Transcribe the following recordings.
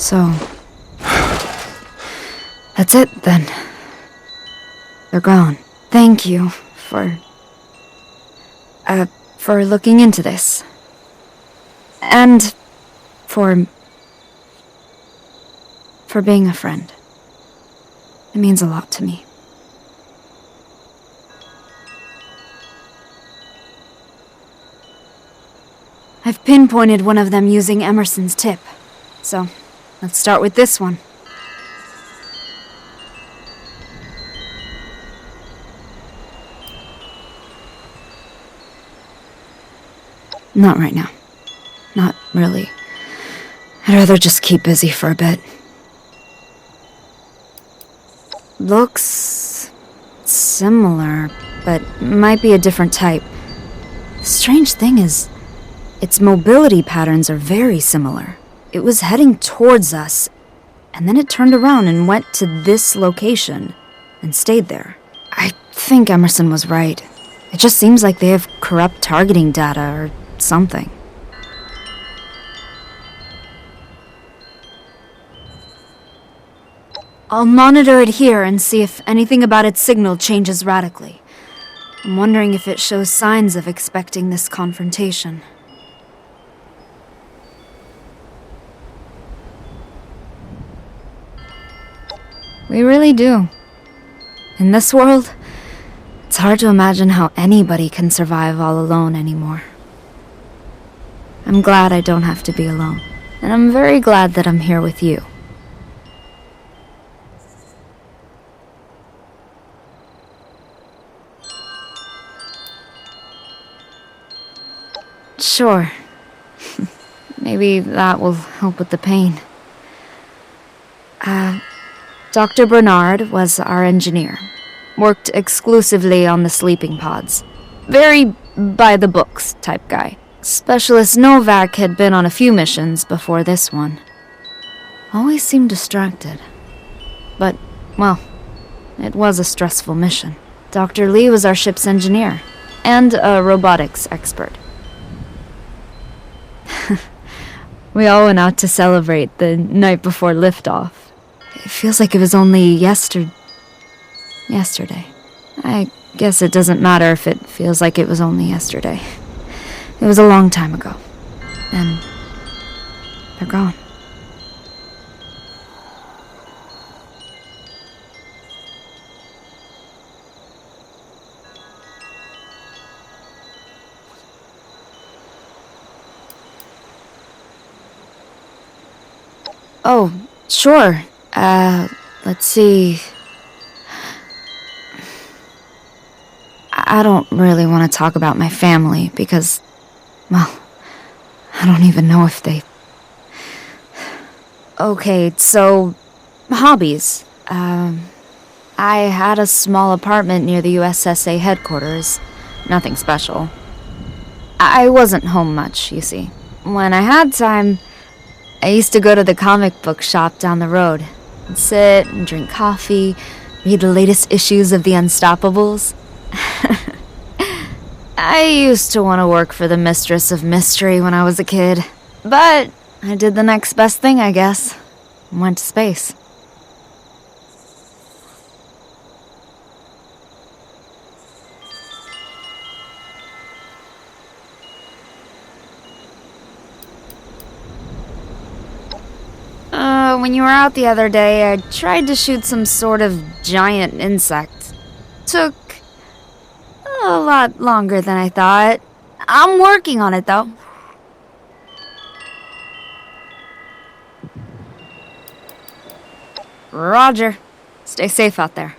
So... that's it, then. They're gone. Thank you for looking into this. And for being a friend. It means a lot to me. I've pinpointed one of them using Emerson's tip. So, let's start with this one. Not right now. Not really. I'd rather just keep busy for a bit. Looks... similar, but might be a different type. The strange thing is, its mobility patterns are very similar. It was heading towards us, and then it turned around and went to this location, and stayed there. I think Emerson was right. It just seems like they have corrupt targeting data or something. I'll monitor it here and see if anything about its signal changes radically. I'm wondering if it shows signs of expecting this confrontation. We really do. In this world, it's hard to imagine how anybody can survive all alone anymore. I'm glad I don't have to be alone, and I'm very glad that I'm here with you. Sure. Maybe that will help with the pain. Dr. Bernard was our engineer. Worked exclusively on the sleeping pods. Very by-the-books type guy. Specialist Novak had been on a few missions before this one. Always seemed distracted. But, well, it was a stressful mission. Dr. Lee was our ship's engineer, and a robotics expert. We all went out to celebrate the night before liftoff. It feels like it was only yesterday. I guess it doesn't matter if it feels like it was only yesterday. It was a long time ago. And they're gone. Oh, sure. Let's see. I don't really want to talk about my family because, well, I don't even know if they... Okay, so, hobbies. I had a small apartment near the USSA headquarters. Nothing special. I wasn't home much, you see. When I had time, I used to go to the comic book shop down the road. And sit and drink coffee, read the latest issues of the Unstoppables. I used to want to work for the Mistress of Mystery when I was a kid. But I did the next best thing, I guess. Went to space. When you were out the other day, I tried to shoot some sort of giant insect. Took a lot longer than I thought. I'm working on it, though. Roger. Stay safe out there.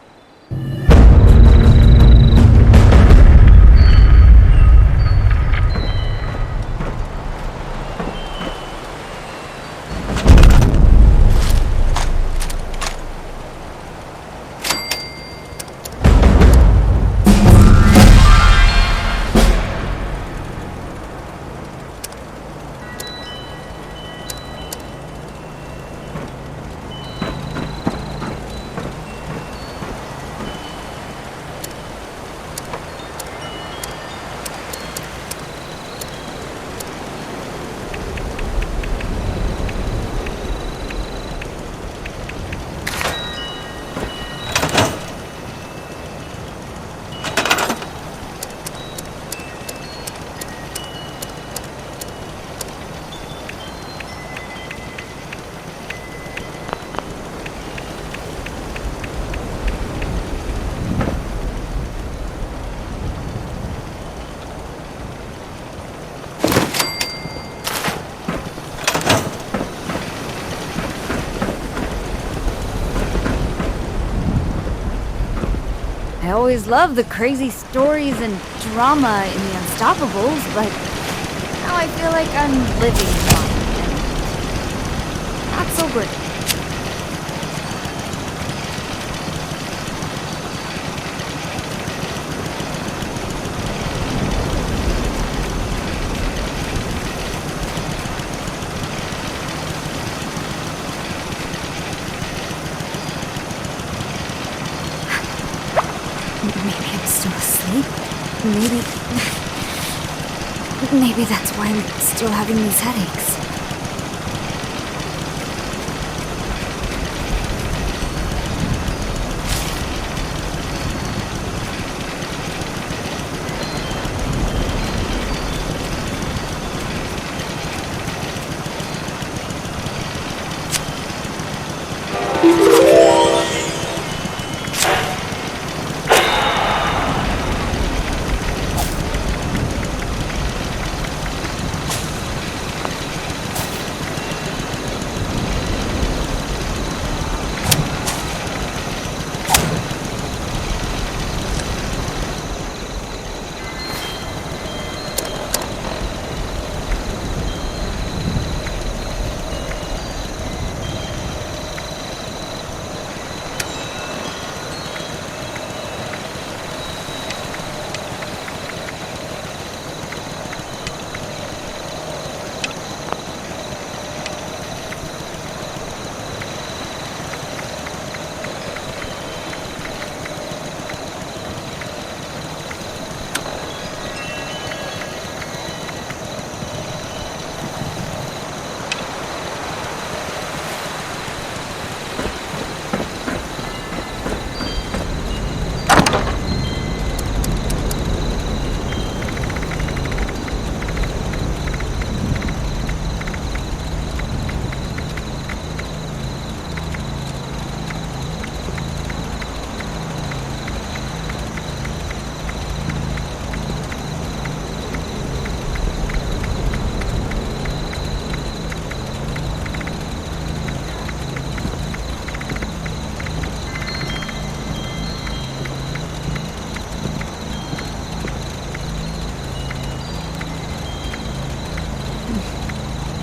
I always loved the crazy stories and drama in the Unstoppables, but now I feel like I'm living one, and not so great. Maybe I'm still asleep. Maybe that's why I'm still having these headaches.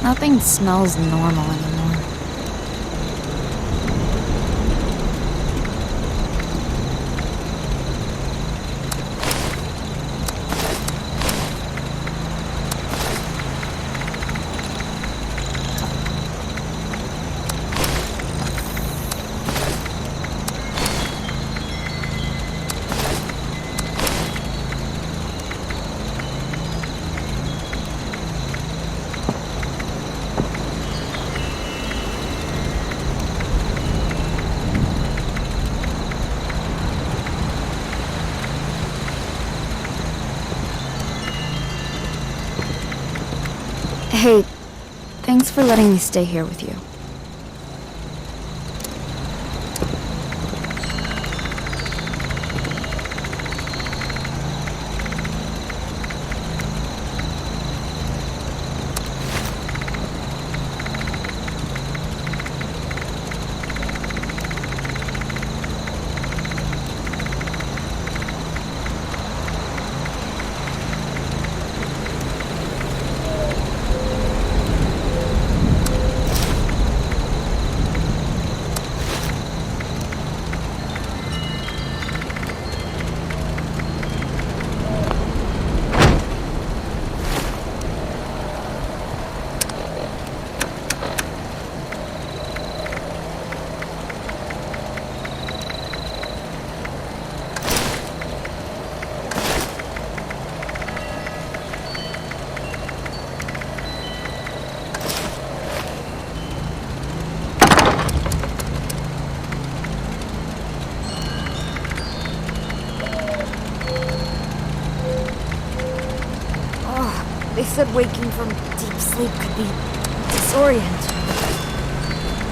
Nothing smells normal anymore. Hey, thanks for letting me stay here with you. They said waking from deep sleep could be disorienting.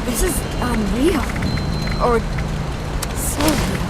This is unreal. Or so real.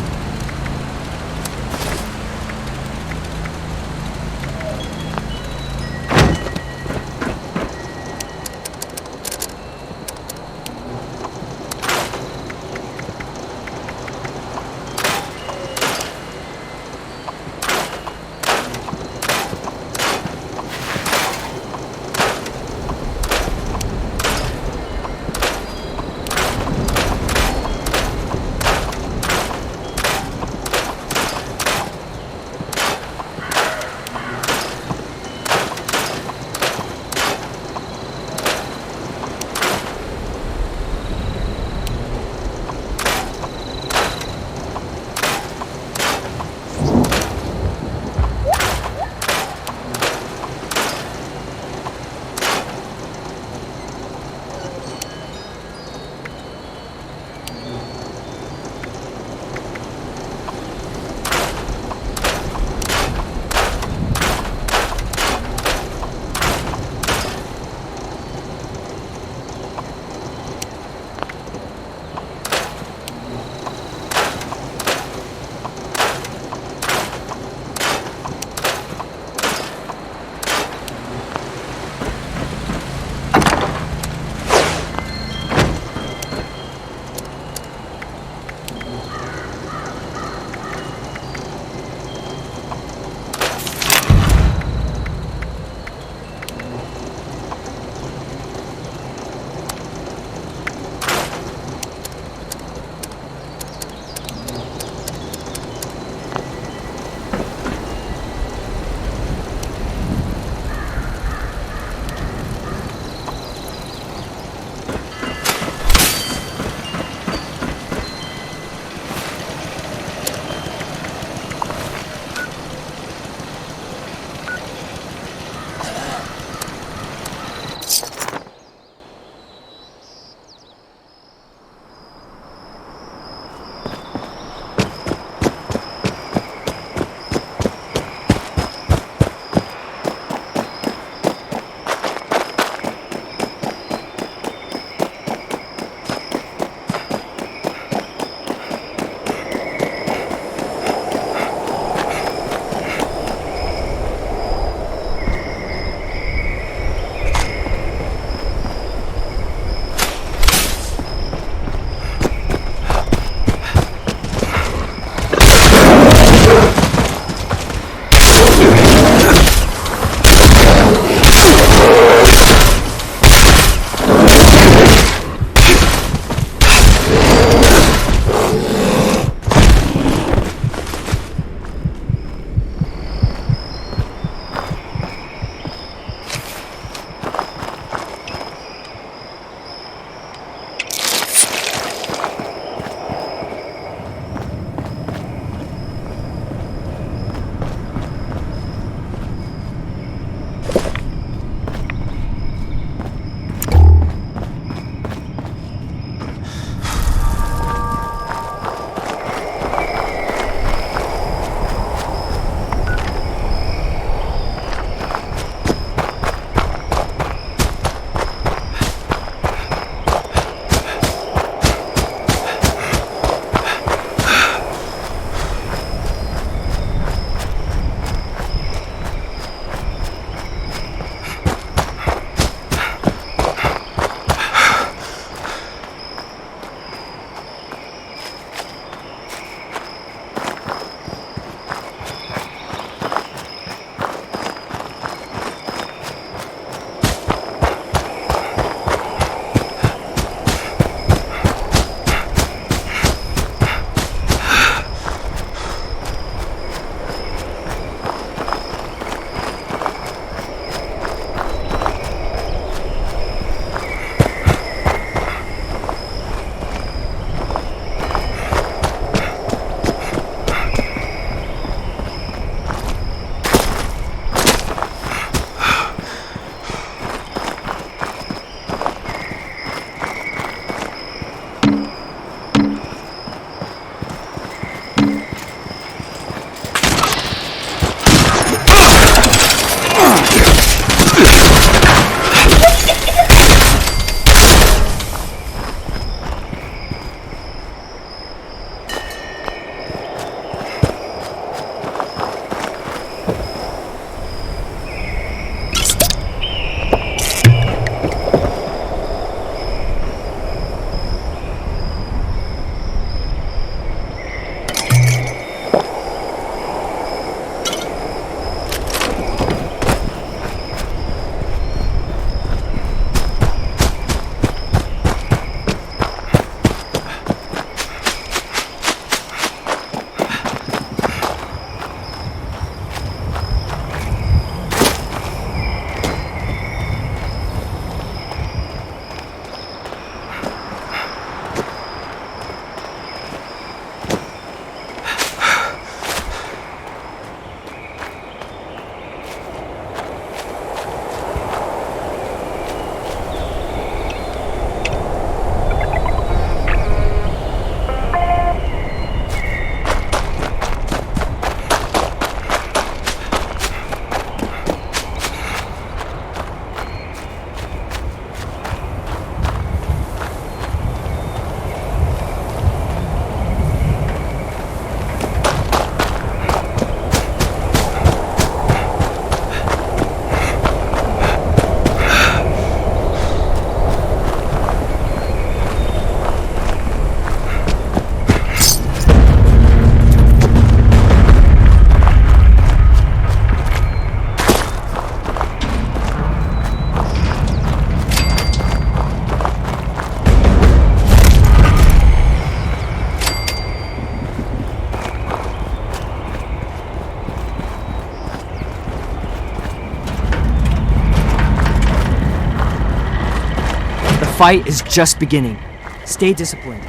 fight is just beginning. Stay disciplined.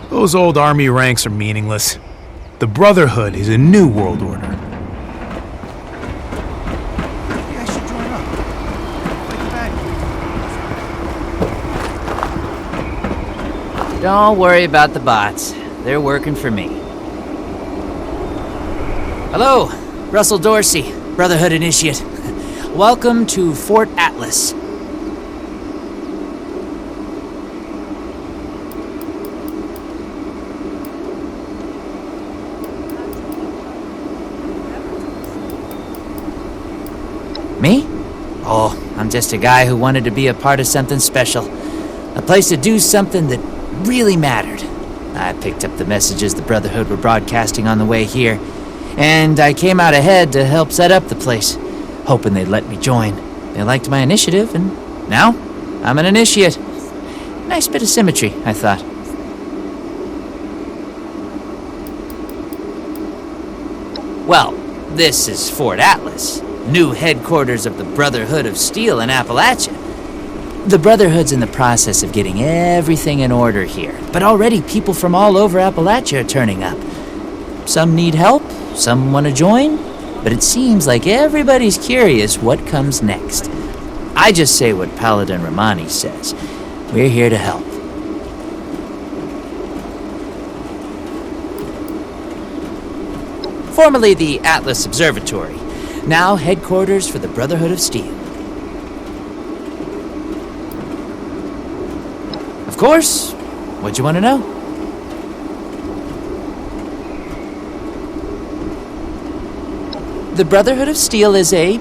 Those old army ranks are meaningless. The Brotherhood is a new world order. Maybe I should join up. Like the bad. Don't worry about the bots. They're working for me. Hello, Russell Dorsey, Brotherhood Initiate. Welcome to Fort Atlas. Me? Oh, I'm just a guy who wanted to be a part of something special. A place to do something that really mattered. I picked up the messages the Brotherhood were broadcasting on the way here, and I came out ahead to help set up the place, hoping they'd let me join. They liked my initiative, and now I'm an initiate. Nice bit of symmetry, I thought. Well, this is Fort Atlas, new headquarters of the Brotherhood of Steel in Appalachia. The Brotherhood's in the process of getting everything in order here, but already people from all over Appalachia are turning up. Some need help, some want to join, but it seems like everybody's curious what comes next. I just say what Paladin Romani says. We're here to help. Formerly the Atlas Observatory, now headquarters for the Brotherhood of Steel. Of course, what'd you want to know? The Brotherhood of Steel is a...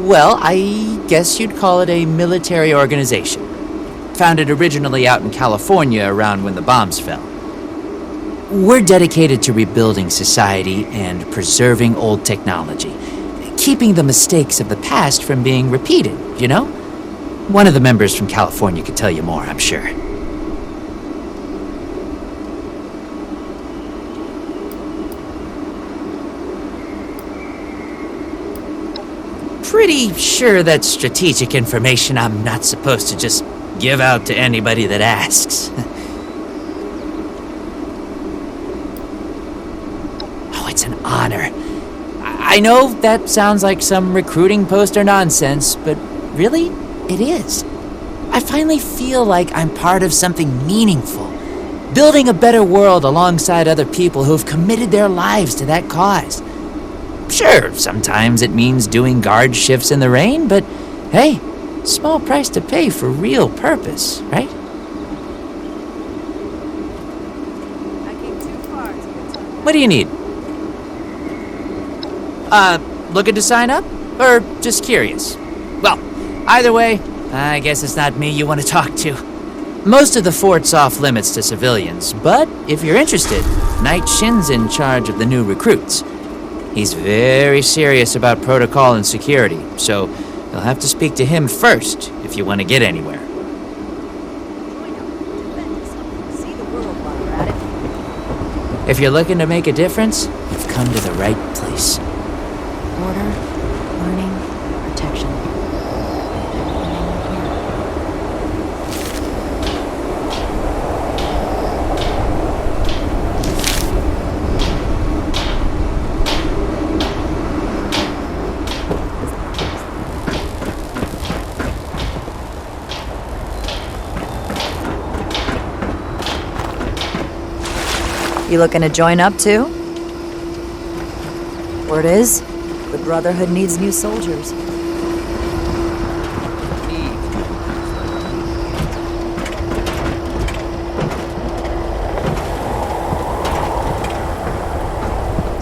well, I guess you'd call it a military organization. Founded originally out in California around when the bombs fell. We're dedicated to rebuilding society and preserving old technology, keeping the mistakes of the past from being repeated, you know? One of the members from California could tell you more, I'm sure. Pretty sure that's strategic information I'm not supposed to just give out to anybody that asks. Oh, it's an honor. I know that sounds like some recruiting poster nonsense, but really, it is. I finally feel like I'm part of something meaningful, building a better world alongside other people who've committed their lives to that cause. Sure, sometimes it means doing guard shifts in the rain, but hey, small price to pay for real purpose, right? What do you need? Looking to sign up? Or just curious? Well, either way, I guess it's not me you want to talk to. Most of the fort's off limits to civilians, but if you're interested, Knight Shin's in charge of the new recruits. He's very serious about protocol and security, so you'll have to speak to him first if you want to get anywhere. If you're looking to make a difference, you've come to the right place. Order, learning, protection. You looking to join up too? Word is, the Brotherhood needs new soldiers.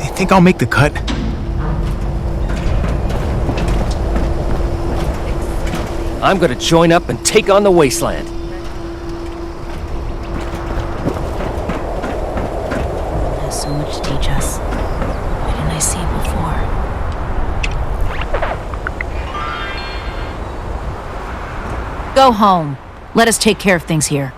You think I'll make the cut? I'm gonna join up and take on the Wasteland. Has so much to teach us. Why didn't I see it before? Go home. Let us take care of things here.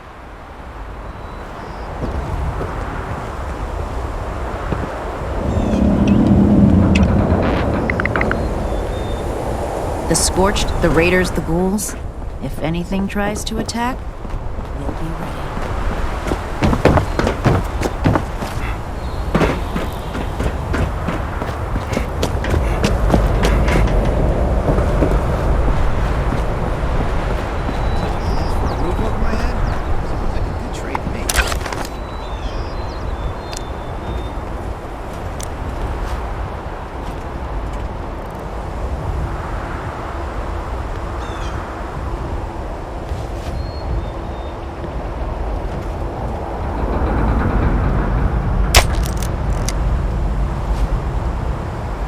The Scorched, the Raiders, the Ghouls. If anything tries to attack, we'll be ready. Roof over my head? Sounds like a good trade to me.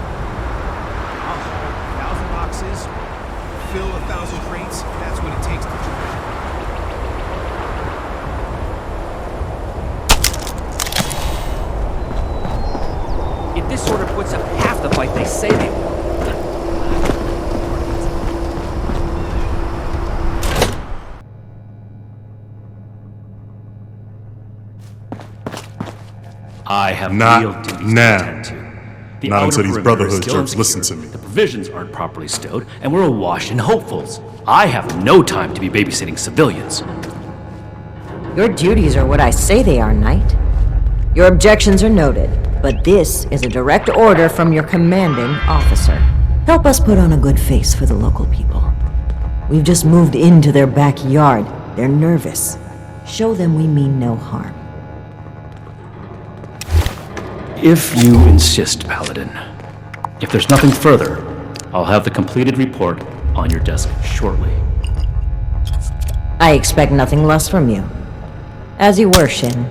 I'll haul 1,000 boxes, fill 1,000 crates. That's what it takes to join. If this order puts up half the fight they say they will. I have Not real duties to now. attend to. The Not outer until these perimeter Brotherhood is still jerks insecure. listen to me. The provisions aren't properly stowed, and we're awash in hopefuls. I have no time to be babysitting civilians. Your duties are what I say they are, Knight. Your objections are noted, but this is a direct order from your commanding officer. Help us put on a good face for the local people. We've just moved into their backyard. They're nervous. Show them we mean no harm. If you insist, Paladin. If there's nothing further, I'll have the completed report on your desk shortly. I expect nothing less from you. As you were, Shin.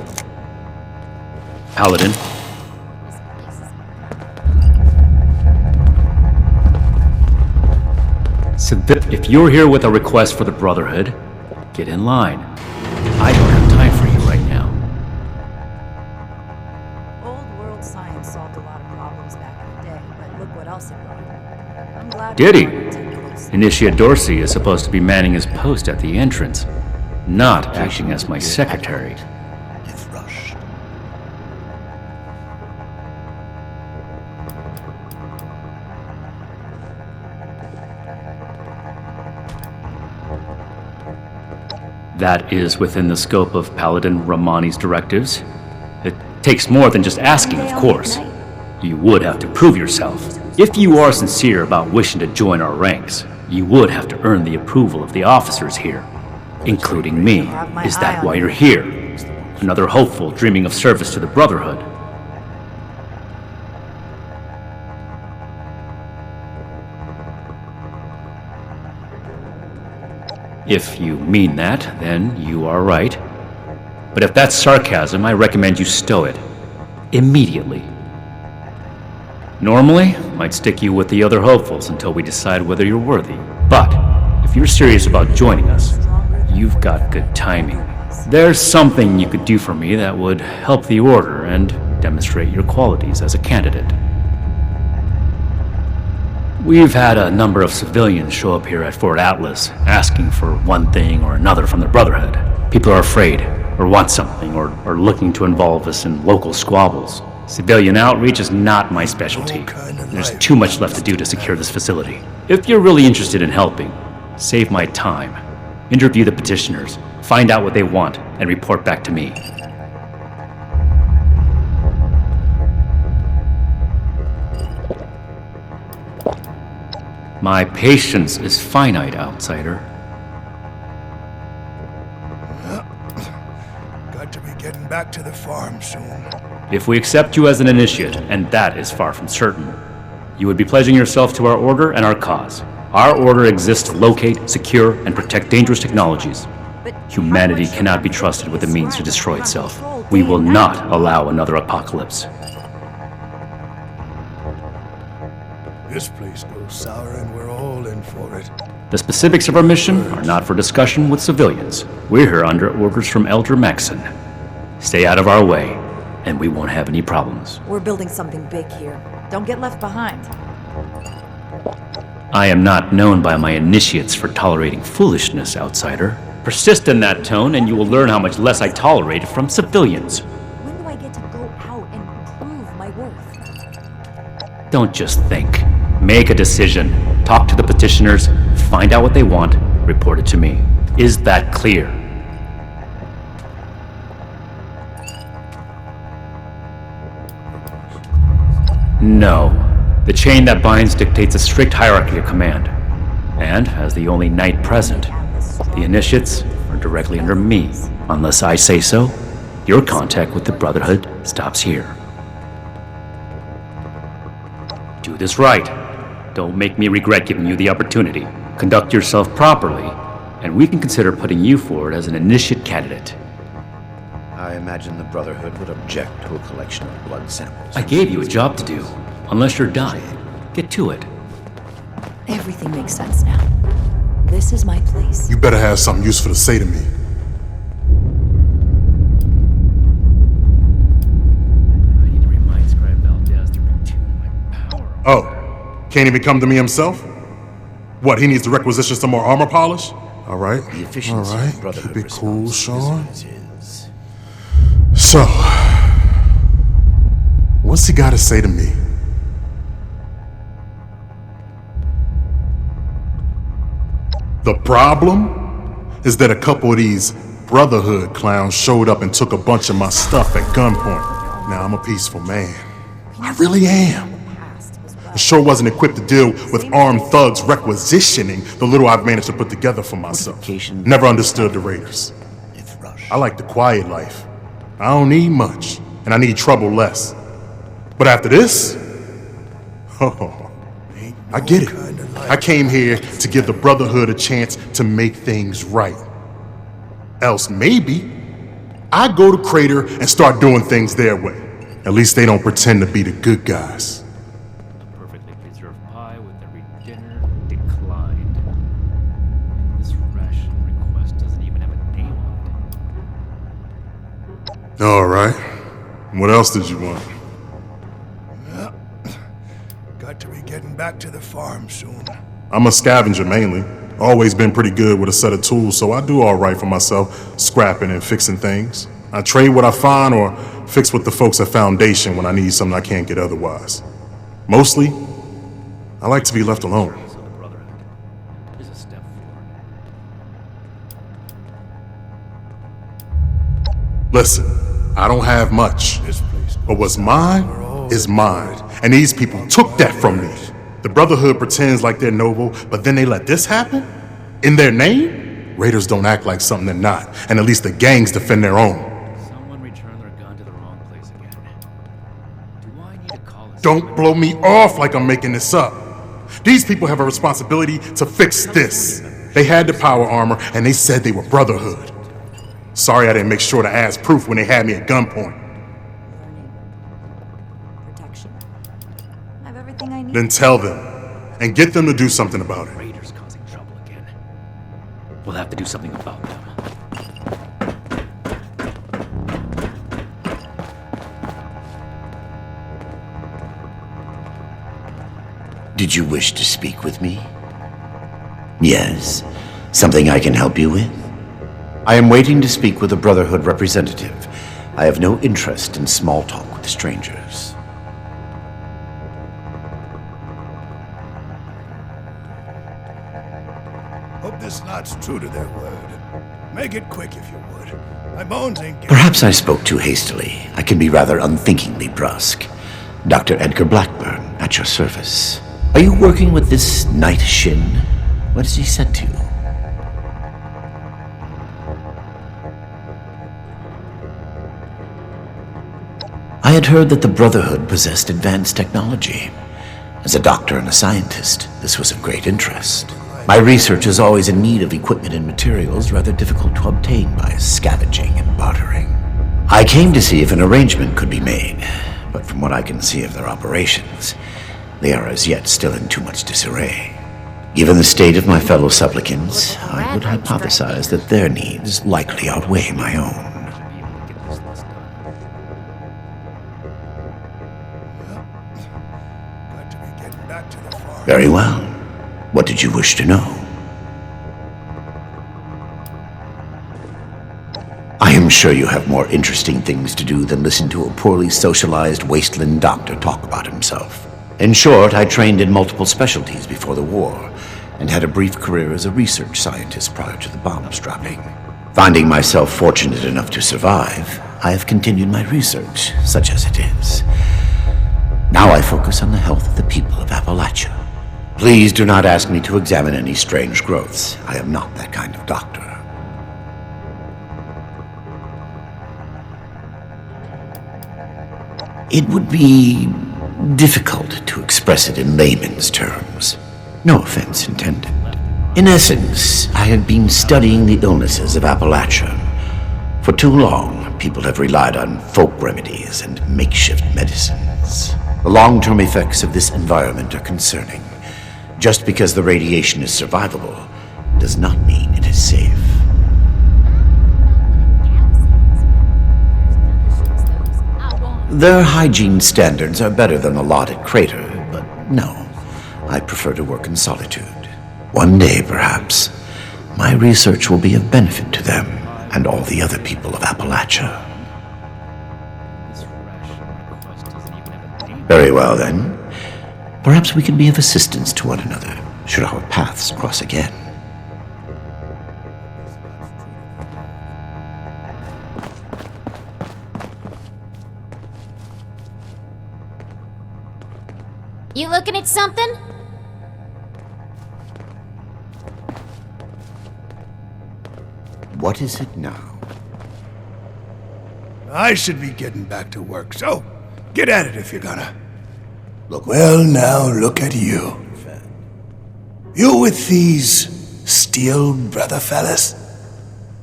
Paladin. If you're here with a request for the Brotherhood, get in line. I don't have time for you right now. Old world science solved a lot of problems back in the day, but look what else it brought. I'm glad Did he? we learned to take close. Initiate Dorsey is supposed to be manning his post at the entrance, not acting as my secretary. If rushed. That is within the scope of Paladin Romani's directives. It takes more than just asking, of course. You would have to prove yourself. If you are sincere about wishing to join our ranks, you would have to earn the approval of the officers here, including me. Is that why you're here? Another hopeful dreaming of service to the Brotherhood? If you mean that, then you are right. But if that's sarcasm, I recommend you stow it. Immediately. Normally, I'd stick you with the other hopefuls until we decide whether you're worthy. But, if you're serious about joining us, you've got good timing. There's something you could do for me that would help the Order and demonstrate your qualities as a candidate. We've had a number of civilians show up here at Fort Atlas, asking for one thing or another from the Brotherhood. People are afraid, or want something, or are looking to involve us in local squabbles. Civilian outreach is not my specialty. There's too much left to do to secure this facility. If you're really interested in helping, save my time. Interview the petitioners, find out what they want, and report back to me. My patience is finite, outsider. Got to be getting back to the farm soon. If we accept you as an initiate, and that is far from certain, you would be pledging yourself to our order and our cause. Our order exists to locate, secure, and protect dangerous technologies. Humanity cannot be trusted with the means to destroy itself. We will not allow another apocalypse. This place goes sour and we're all in for it. The specifics of our mission are not for discussion with civilians. We're here under orders from Elder Maxon. Stay out of our way, and we won't have any problems. We're building something big here. Don't get left behind. I am not known by my initiates for tolerating foolishness, outsider. Persist in that tone, and you will learn how much less I tolerate from civilians. When do I get to go out and prove my worth? Don't just think. Make a decision. talk to the petitioners, find out what they want, report it to me. Is that clear? No. The chain that binds dictates a strict hierarchy of command. And, as the only knight present, the initiates are directly under me. Unless I say so, your contact with the Brotherhood stops here. Do this right. Don't make me regret giving you the opportunity. Conduct yourself properly, and we can consider putting you forward as an initiate candidate. I imagine the Brotherhood would object to a collection of blood samples. I gave you a job to do. Unless you're dying, get to it. Everything makes sense now. This is my place. You better have something useful to say to me. I need to remind Scribe Valdez to retune my power. Oh, can't even come to me himself? What, he needs to requisition some more armor polish? All right, The efficiency all of right, Brotherhood keep it cool, response Sean. is what it is. So, what's he got to say to me? The problem is that a couple of these Brotherhood clowns showed up and took a bunch of my stuff at gunpoint. Now, I'm a peaceful man. I really am. I sure wasn't equipped to deal with armed thugs requisitioning the little I've managed to put together for myself. Never understood the Raiders. I like the quiet life. I don't need much, and I need trouble less. But after this, oh, I get it. I came here to give the Brotherhood a chance to make things right. Else maybe I go to Crater and start doing things their way. At least they don't pretend to be the good guys. A perfectly preserved pie with every dinner declined. This ration request doesn't even have a name on it. All right. What else did you want? Got to be getting back to the farm soon. I'm a scavenger mainly. Always been pretty good with a set of tools, so I do all right for myself, scrapping and fixing things. I trade what I find or fix with the folks at Foundation when I need something I can't get otherwise. Mostly, I like to be left alone. So the Brotherhood is a step forward. Listen, I don't have much, but what's mine is mine, and these people took that from me. The Brotherhood pretends like they're noble, but then they let this happen? In their name? Raiders don't act like something they're not, and at least the gangs defend their own. Someone returned their gun to the wrong place again. Do I need to call a Don't blow me off like I'm making this up. These people have a responsibility to fix this. They had the power armor, and they said they were Brotherhood. Sorry I didn't make sure to ask proof when they had me at gunpoint. Protection. I have everything I need. Then tell them, and get them to do something about it. Raiders causing trouble again. We'll have to do something about them. Did you wish to speak with me? Yes? Something I can help you with? I am waiting to speak with a Brotherhood representative. I have no interest in small talk with strangers. Hope this knot's true to their word. Make it quick if you would. My bones ain't getting... Perhaps I spoke too hastily. I can be rather unthinkingly brusque. Dr. Edgar Blackburn, at your service. Are you working with this Knight Shin? What has he said to you? I had heard that the Brotherhood possessed advanced technology. As a doctor and a scientist, this was of great interest. My research is always in need of equipment and materials rather difficult to obtain by scavenging and bartering. I came to see if an arrangement could be made, but from what I can see of their operations, they are as yet still in too much disarray. Given the state of my fellow supplicants, I would hypothesize that their needs likely outweigh my own. Got to be getting back to the farm. Very well. What did you wish to know? I am sure you have more interesting things to do than listen to a poorly socialized wasteland doctor talk about himself. In short, I trained in multiple specialties before the war, and had a brief career as a research scientist prior to the bombs dropping. Finding myself fortunate enough to survive, I have continued my research, such as it is. Now I focus on the health of the people of Appalachia. Please do not ask me to examine any strange growths. I am not that kind of doctor. It would be difficult to express it in layman's terms. No offense intended. In essence, I have been studying the illnesses of Appalachia. For too long, people have relied on folk remedies and makeshift medicines. The long-term effects of this environment are concerning. Just because the radiation is survivable does not mean it is safe. Their hygiene standards are better than the lot at Crater, but no, I prefer to work in solitude. One day, perhaps, my research will be of benefit to them and all the other people of Appalachia. Very well, then. Perhaps we can be of assistance to one another, should our paths cross again. You looking at something? What is it now? I should be getting back to work, so get at it if you're gonna. Look. Well, now look at you. You with these steel brother fellas?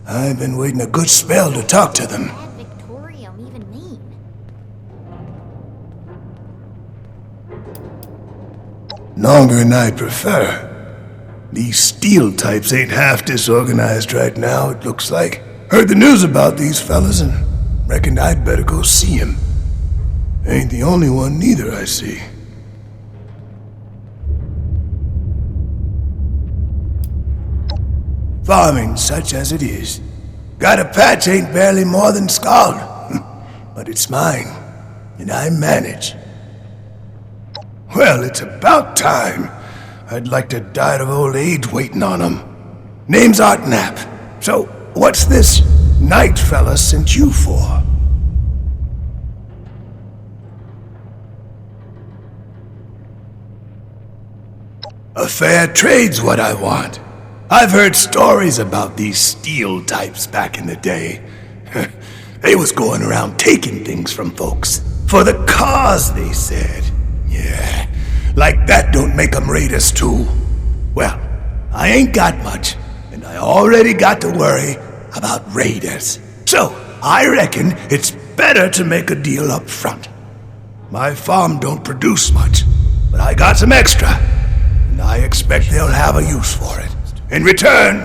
I've been waiting a good spell to talk to them. Victorium even mean? Longer than I'd prefer. These steel types ain't half disorganized right now, it looks like. Heard the news about these fellas and reckoned I'd better go see 'em. Ain't the only one neither, I see. Farming such as it is. Got a patch ain't barely more than scald. But it's mine, and I manage. Well, it's about time. I'd like to die of old age waiting on 'em. Name's Art Knapp. So, what's this knight fella sent you for? A fair trade's what I want. I've heard stories about these steel types back in the day. They was going around taking things from folks. For the cause, they said. Yeah, like that don't make 'em raiders too. Well, I ain't got much, and I already got to worry about raiders. So, I reckon it's better to make a deal up front. My farm don't produce much, but I got some extra, and I expect they'll have a use for it. In return,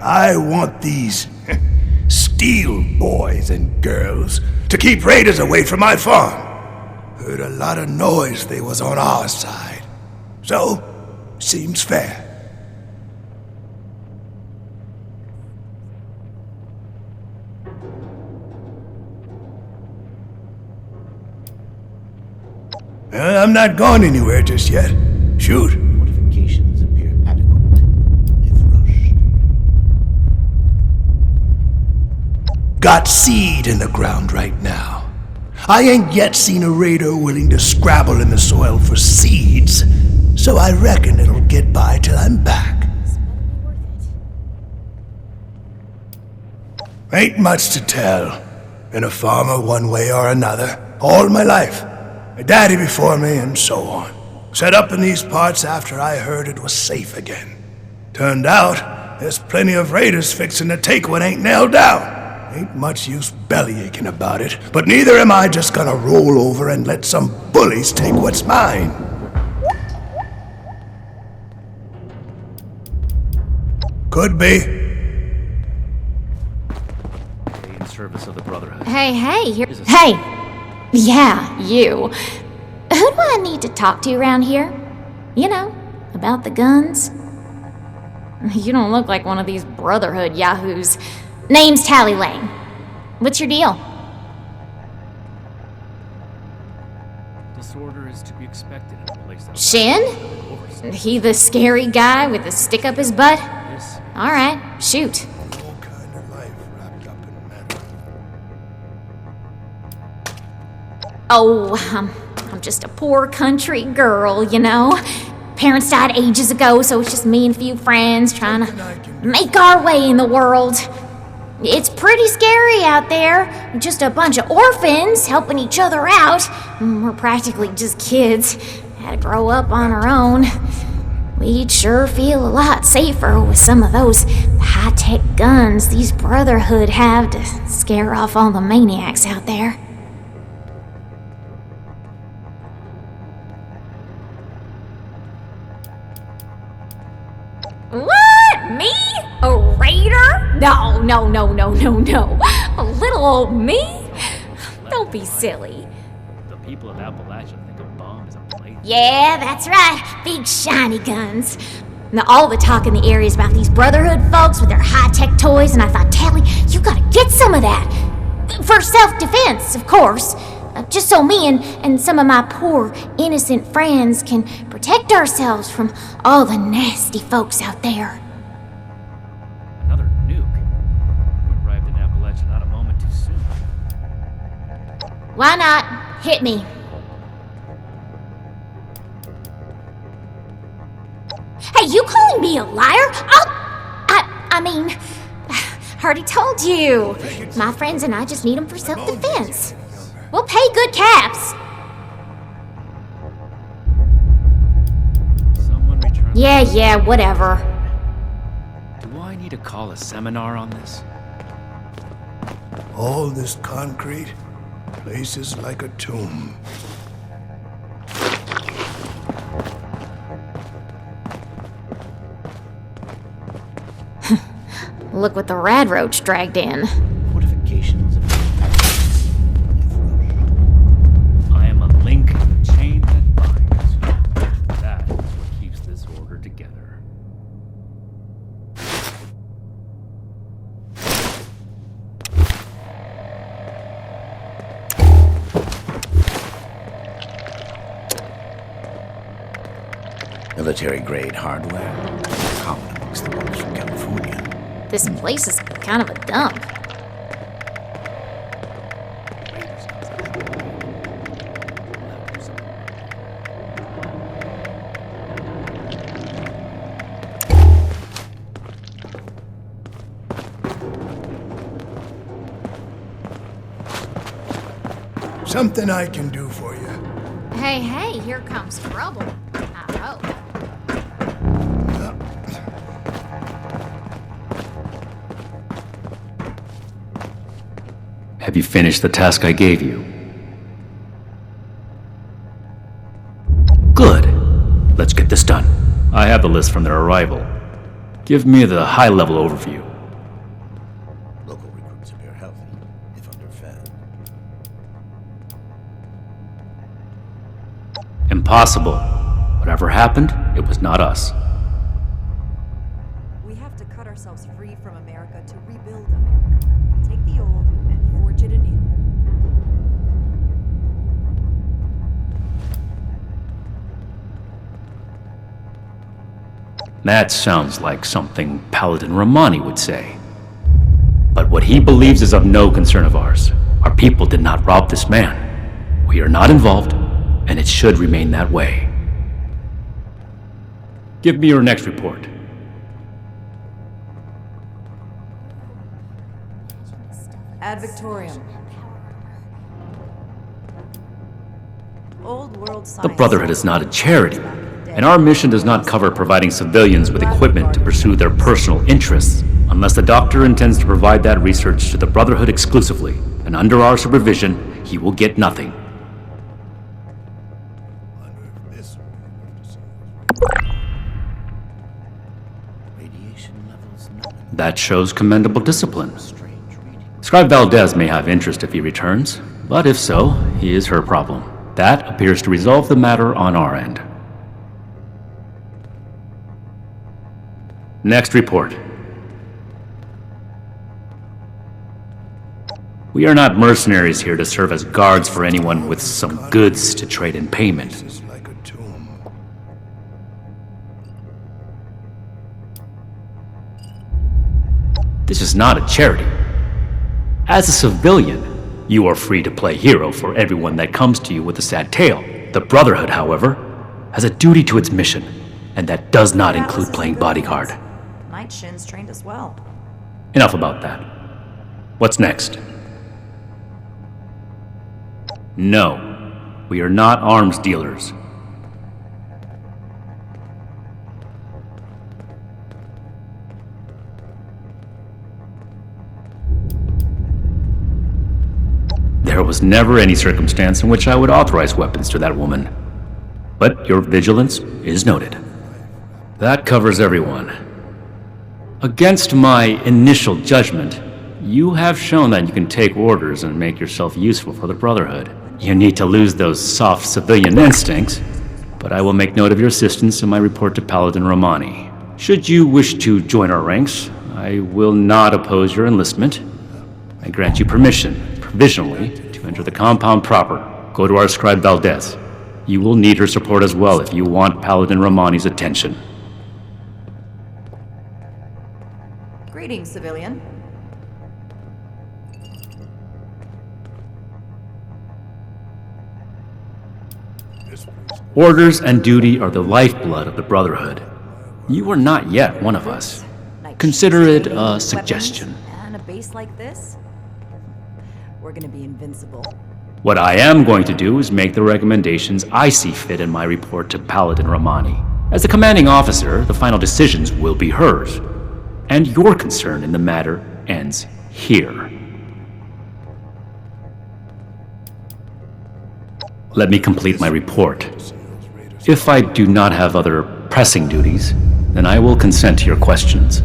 I want these steel boys and girls to keep raiders away from my farm. Heard a lot of noise they was on our side. So, seems fair. I'm not going anywhere just yet. Shoot. Fortifications appear adequate, if rushed. Got seed in the ground right now. I ain't yet seen a raider willing to scrabble in the soil for seeds, so I reckon it'll get by till I'm back. Ain't much to tell. Been a farmer one way or another, all my life. My daddy before me, and so on. Set up in these parts after I heard it was safe again. Turned out, there's plenty of raiders fixing to take what ain't nailed down. Ain't much use bellyaching about it, but neither am I just gonna roll over and let some bullies take what's mine. Could be. In service of the Brotherhood. Hey, hey! Yeah, you. Who do I need to talk to around here? You know, about the guns? You don't look like one of these Brotherhood yahoos. Name's Tally Lane. What's your deal? disorder is to be expected in a place that Shin? He the scary guy with the stick up his butt? this. Alright, shoot. All kind of life wrapped up in metal. Oh, I'm just a poor country girl, you know? Parents died ages ago, so it's just me and a few friends trying to make our way in the world. It's pretty scary out there. Just a bunch of orphans helping each other out. We're practically just kids. Had to grow up on our own. We'd sure feel a lot safer with some of those high-tech guns these Brotherhood have to scare off all the maniacs out there. What? Me? A raider? No. A little old me? Don't be silly. The people of Appalachia think a bomb is a plate. Yeah, that's right. Big shiny guns. Now, all the talk in the area is about these Brotherhood folks with their high-tech toys, and I thought, Tally, you gotta get some of that. For self-defense, of course. Just so me and some of my poor, innocent friends can protect ourselves from all the nasty folks out there. Another nuke. We arrived in Appalachia not a moment too soon. Why not? Hit me. Hey, you calling me a liar? I mean, I already told you. My friends and I just need them for self-defense. We'll pay good caps. Someone returned. Yeah, whatever. Do I need to call a seminar on this? All this concrete, place is like a tomb. Look what the rad roach dragged in. Fortifications. I am a link in the chain that binds. That is what keeps this order together. Military-grade hardware, common amongst the ones from California. This place is kind of a dump. Something I can do for you. Hey, here comes trouble. I hope. Have you finished the task I gave you? Good. Let's get this done. I have the list from their arrival. Give me the high-level overview. Local recruits appear healthy, if underfed. Impossible. Whatever happened, it was not us. We have to cut ourselves free from America to rebuild America. Take the old and forge it anew. That sounds like something Paladin Romani would say. But what he believes is of no concern of ours. Our people did not rob this man. We are not involved, and it should remain that way. Give me your next report. Ad Victoriam. Old world science. The Brotherhood is not a charity, and our mission does not cover providing civilians with equipment to pursue their personal interests, unless the doctor intends to provide that research to the Brotherhood exclusively, and under our supervision, he will get nothing. That shows commendable discipline. Scribe Valdez may have interest if he returns, but if so, he is her problem. That appears to resolve the matter on our end. Next report. We are not mercenaries here to serve as guards for anyone with some goods to trade in payment. Like a tomb. This is not a charity. As a civilian, you are free to play hero for everyone that comes to you with a sad tale. The Brotherhood, however, has a duty to its mission, and that does not include playing bodyguard. Night Shin's trained as well. Enough about that. What's next? No, we are not arms dealers. There was never any circumstance in which I would authorize weapons to that woman. But your vigilance is noted. That covers everyone. Against my initial judgment, you have shown that you can take orders and make yourself useful for the Brotherhood. You need to lose those soft civilian instincts, but I will make note of your assistance in my report to Paladin Romani. Should you wish to join our ranks, I will not oppose your enlistment. I grant you permission, provisionally, to enter the compound proper. Go to our scribe Valdez. You will need her support as well if you want Paladin Romani's attention. Greetings, civilian. Orders and duty are the lifeblood of the Brotherhood. You are not yet one of us. Consider it a suggestion. And a base like this? We're gonna be invincible. What I am going to do is make the recommendations I see fit in my report to Paladin Romani. As the commanding officer, the final decisions will be hers. And your concern in the matter ends here. Let me complete my report. If I do not have other pressing duties, then I will consent to your questions.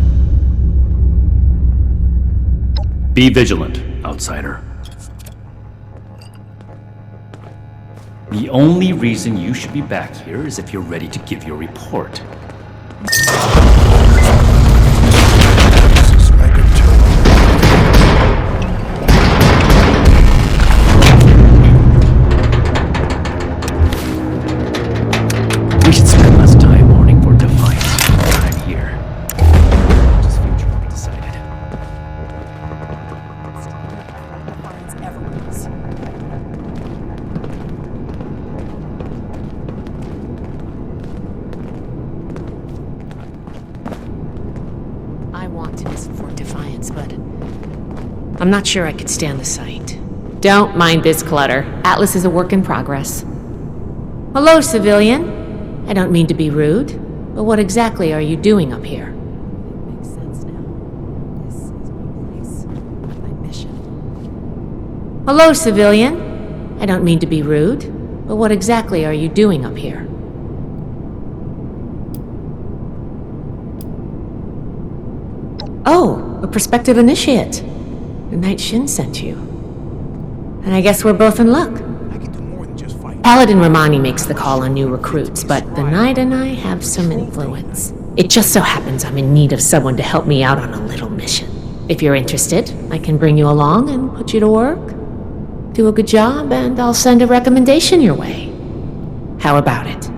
Be vigilant, outsider. The only reason you should be back here is if you're ready to give your report. We should spend less time mourning for defiance than time here. Just future will be decided. Defiance ever wins. I want to support Defiance, but I'm not sure I could stand the sight. Don't mind this clutter. Atlas is a work in progress. Hello, civilian. I don't mean to be rude, but what exactly are you doing up here? It makes sense now. This is my place. My mission. Hello, civilian. I don't mean to be rude, but what exactly are you doing up here? Oh, a prospective initiate. The Night Shin sent you. And I guess we're both in luck. Paladin Romani makes the call on new recruits, but the Knight and I have some influence. It just so happens I'm in need of someone to help me out on a little mission. If you're interested, I can bring you along and put you to work. Do a good job, and I'll send a recommendation your way. How about it?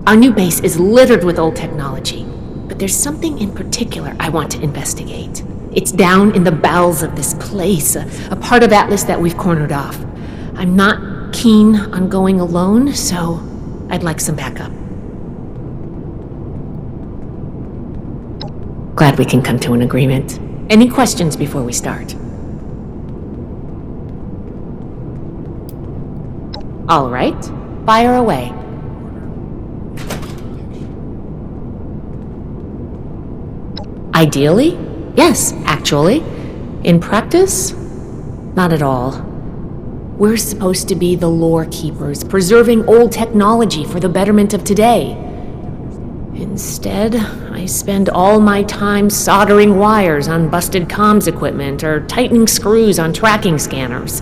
Our new base is littered with old technology, but there's something in particular I want to investigate. It's down in the bowels of this place, a part of Atlas that we've cornered off. I'm not keen on going alone, so I'd like some backup. Glad we can come to an agreement. Any questions before we start? All right, fire away. Ideally, yes, actually. In practice, not at all. We're supposed to be the lore keepers, preserving old technology for the betterment of today. Instead, I spend all my time soldering wires on busted comms equipment or tightening screws on tracking scanners.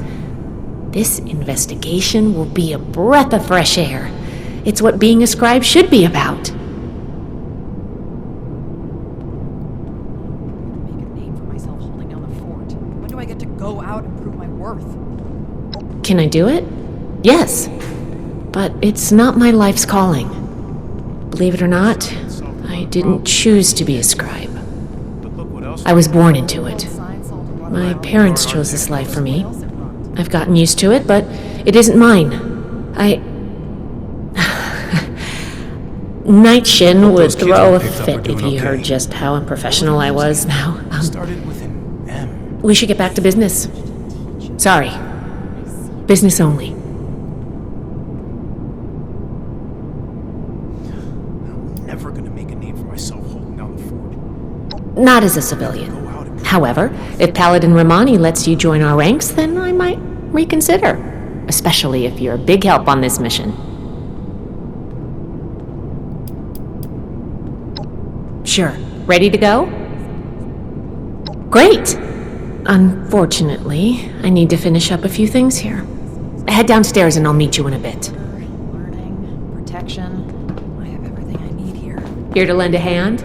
This investigation will be a breath of fresh air, It's what being a scribe should be about. Make a name for myself holding down the fort. When do I get to go out and prove my worth? Can I do it? Yes. But it's not my life's calling. Believe it or not, I didn't choose to be a scribe. I was born into it. My parents chose this life for me. I've gotten used to it, but it isn't mine. Night Shin would throw a fit if he heard just how unprofessional I was now. Started with an M. We should get back to business. Sorry. Business only. I'm never gonna make a name for myself holding down the fort. Not as a civilian. However, if Paladin Romani lets you join our ranks, then I might reconsider. Especially if you're a big help on this mission. Sure. Ready to go? Great! Unfortunately, I need to finish up a few things here. Head downstairs and I'll meet you in a bit. Learning, protection. I have everything I need here. Here to lend a hand?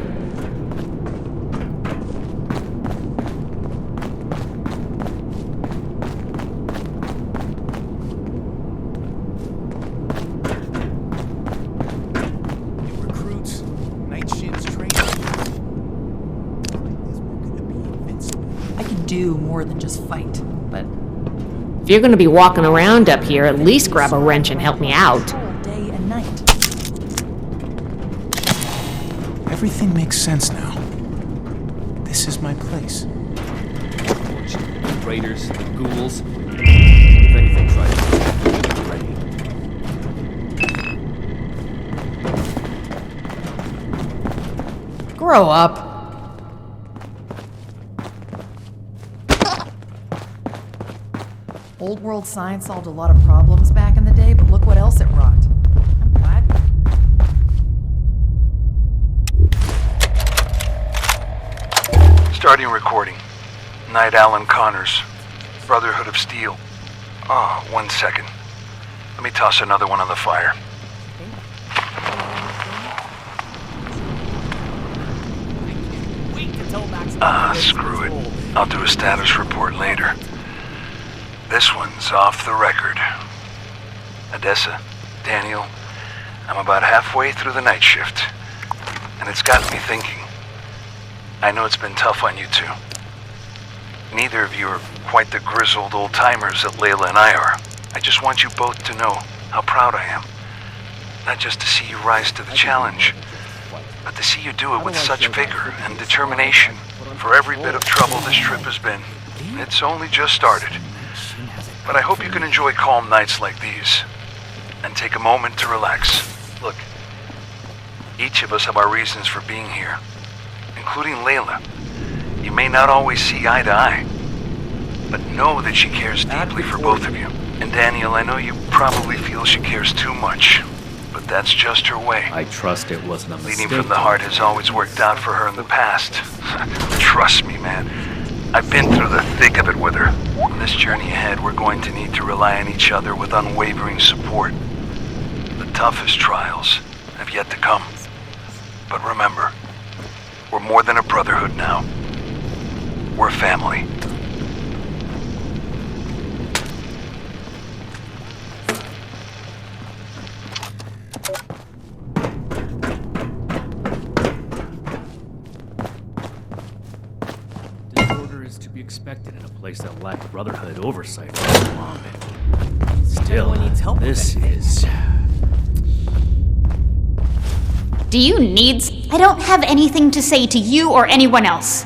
Recruits, Night Shin's training. I can do more than just fight, but If you're gonna be walking around up here, at least grab a wrench and help me out. all day and night. Everything makes sense now. This is my place. Raiders, ghouls. If anything tries to get ready. Grow up. Old world science solved a lot of problems back in the day, but look what else it wrought. I'm glad. Starting recording. Knight Alan Connors, Brotherhood of Steel. Oh, 1 second. Let me toss another one on the fire. Screw it. I'll do a status report later. This one's off the record. Odessa, Daniel, I'm about halfway through the night shift. And it's got me thinking. I know it's been tough on you two. Neither of you are quite the grizzled old-timers that Layla and I are. I just want you both to know how proud I am. Not just to see you rise to the challenge, but to see you do it with such vigor and determination. For every bit of trouble this trip has been, it's only just started. But I hope you can enjoy calm nights like these, and take a moment to relax. Look, each of us have our reasons for being here, including Layla. You may not always see eye to eye, but know that she cares deeply for both of you. And Daniel, I know you probably feel she cares too much, but that's just her way. I trust it wasn't a mistake. Leading from the heart has always worked out for her in the past. Trust me, man. I've been through the thick of it with her. On this journey ahead, we're going to need to rely on each other with unwavering support. The toughest trials have yet to come. But remember, we're more than a brotherhood now. We're family. Disorder is to be expected in a place that lacked Brotherhood oversight for so long. Still, this is... Do you need... I don't have anything to say to you or anyone else.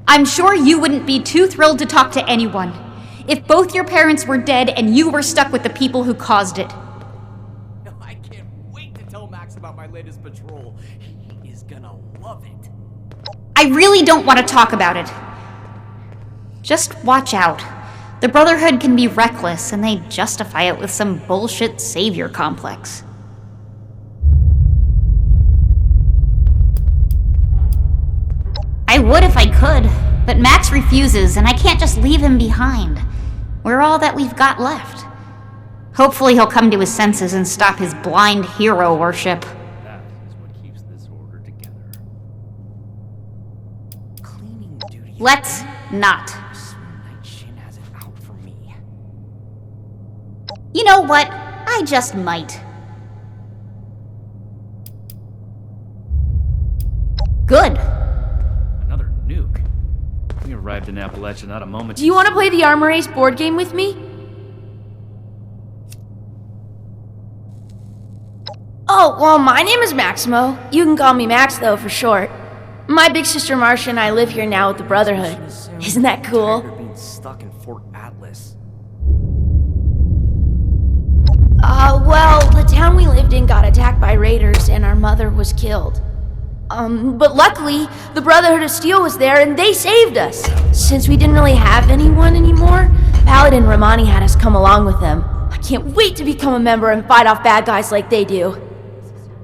I'm sure you wouldn't be too thrilled to talk to anyone if both your parents were dead and you were stuck with the people who caused it. I can't wait to tell Max about my latest patrol. He is gonna love it. I really don't want to talk about it. Just watch out. The Brotherhood can be reckless, and they justify it with some bullshit savior complex. I would if I could, But Max refuses, and I can't just leave him behind. We're all that we've got left. Hopefully he'll come to his senses and stop his blind hero worship. That is what keeps this order together. Cleaning duty. Let's not. Night Shin has it out for me. You know what? I just might. Good. Another nuke. We arrived in Appalachia not a moment. Do you want to play the Armor Ace board game with me? Oh, well, my name is Maximo. You can call me Max, though, for short. My big sister Marcia and I live here now with the Brotherhood. Isn't that cool? Tired of being stuck in Fort Atlas. Well, the town we lived in got attacked by raiders and our mother was killed. But luckily, the Brotherhood of Steel was there and they saved us. Since we didn't really have anyone anymore, Paladin Romani had us come along with them. I can't wait to become a member and fight off bad guys like they do.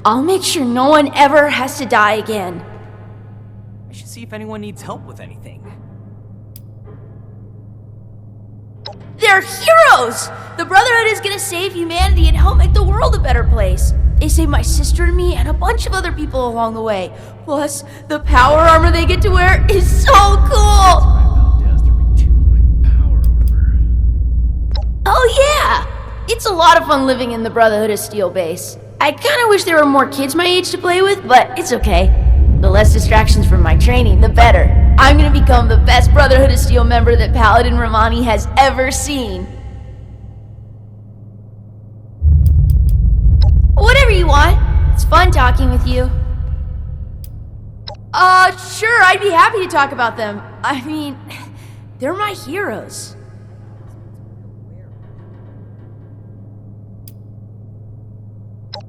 I'll make sure no one ever has to die again. I should see if anyone needs help with anything. They're heroes! The Brotherhood is gonna save humanity and help make the world a better place. They saved my sister and me and a bunch of other people along the way. Plus, the power armor they get to wear is so cool! Oh yeah! It's a lot of fun living in the Brotherhood of Steel base. I kinda wish there were more kids my age to play with, but it's okay. The less distractions from my training, the better. I'm gonna become the best Brotherhood of Steel member that Paladin Romani has ever seen. Whatever you want. It's fun talking with you. Sure, I'd be happy to talk about them. I mean, they're my heroes.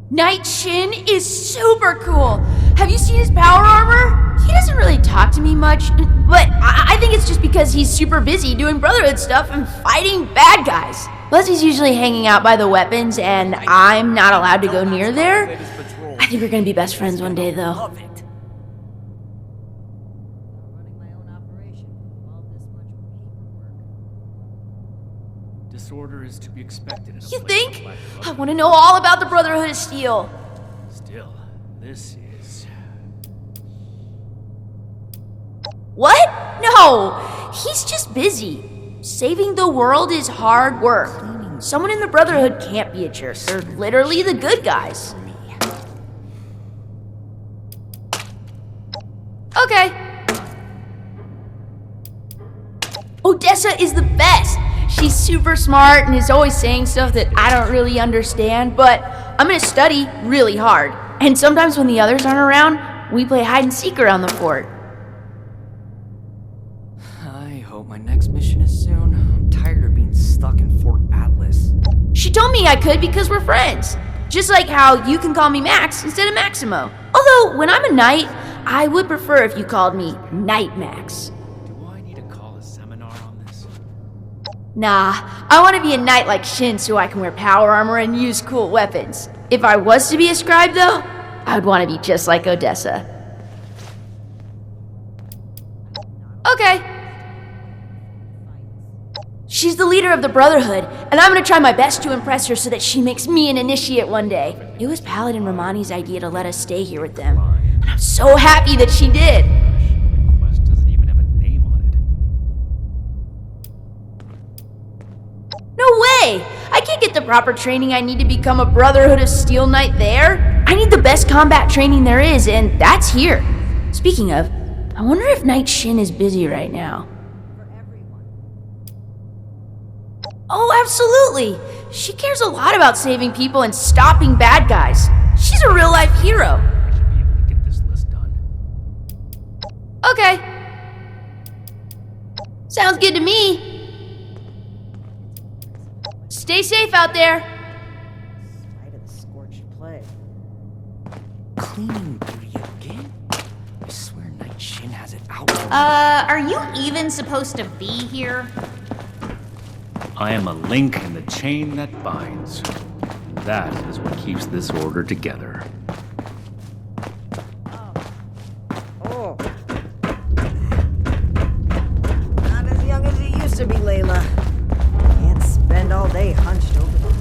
Night Shin is super cool. Have you seen his power armor? He doesn't really talk to me much, but I think it's just because he's super busy doing Brotherhood stuff and fighting bad guys. Plus, he's usually hanging out by the weapons, and I'm not allowed to go near there. I think we're gonna be best friends one day, though. Disorder is to be expected in a You place think? like I want to know all about the Brotherhood of Steel. Still, this is... What? No! He's just busy. Saving the world is hard work. Someone in the Brotherhood can't be a jerk. They're literally the good guys. Okay. Odessa is the best. She's super smart and is always saying stuff that I don't really understand, but I'm gonna study really hard. And sometimes when the others aren't around, we play hide and seek around the fort. I hope my next mission is soon. I'm tired of being stuck in Fort Atlas. She told me I could because we're friends. Just like how you can call me Max instead of Maximo. Although, when I'm a knight, I would prefer if you called me Knight Max. Do I need to call a seminar on this? Nah, I want to be a knight like Shin so I can wear power armor and use cool weapons. If I was to be a scribe, though, I would want to be just like Odessa. Okay. She's the leader of the Brotherhood, and I'm gonna try my best to impress her so that she makes me an initiate one day. It was Paladin Romani's idea to let us stay here with them, and I'm so happy that she did. The quest doesn't even have a name on it. No way! I can't get the proper training I need to become a Brotherhood of Steel Knight there. I need the best combat training there is, and that's here. Speaking of, I wonder if Knight Shin is busy right now. Oh, absolutely! She cares a lot about saving people and stopping bad guys. She's a real-life hero. I should be able to get this list done. Okay. Sounds good to me. Stay safe out there. Sight of the scorched plague. Cleaning duty again? I swear Night Shin has it out. Are you even supposed to be here? I am a link in the chain that binds. That is what keeps this order together. hunched over the wall.